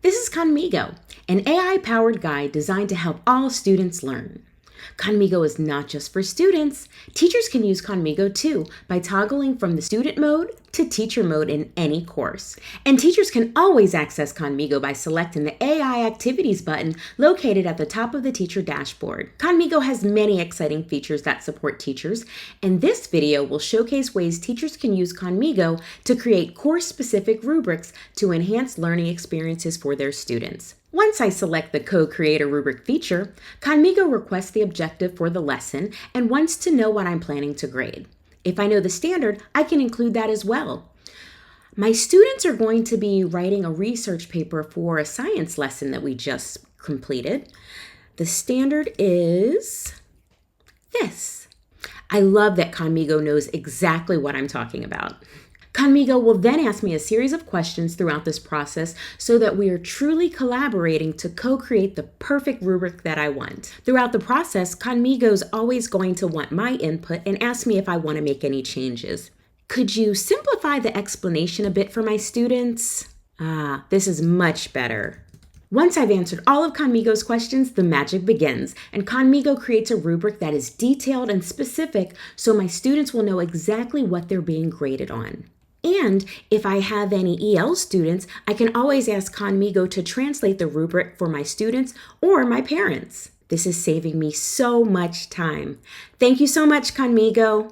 This is Khanmigo, an AI-powered guide designed to help all students learn. Khanmigo is not just for students. Teachers can use Khanmigo too by toggling from the student mode to teacher mode in any course. And teachers can always access Khanmigo by selecting the AI Activities button located at the top of the teacher dashboard. Khanmigo has many exciting features that support teachers, and this video will showcase ways teachers can use Khanmigo to create course-specific rubrics to enhance learning experiences for their students. Once I select the Co-Create a Rubric feature, Khanmigo requests the objective for the lesson and wants to know what I'm planning to grade. If I know the standard, I can include that as well. My students are going to be writing a research paper for a science lesson that we just completed. The standard is this. I love that Khanmigo knows exactly what I'm talking about. Khanmigo will then ask me a series of questions throughout this process so that we are truly collaborating to co-create the perfect rubric that I want. Throughout the process, Khanmigo is always going to want my input and ask me if I want to make any changes. Could you simplify the explanation a bit for my students? This is much better. Once I've answered all of Khanmigo's questions, the magic begins, and Khanmigo creates a rubric that is detailed and specific so my students will know exactly what they're being graded on. And if I have any EL students, I can always ask Khanmigo to translate the rubric for my students or my parents. This is saving me so much time. Thank you so much, Khanmigo.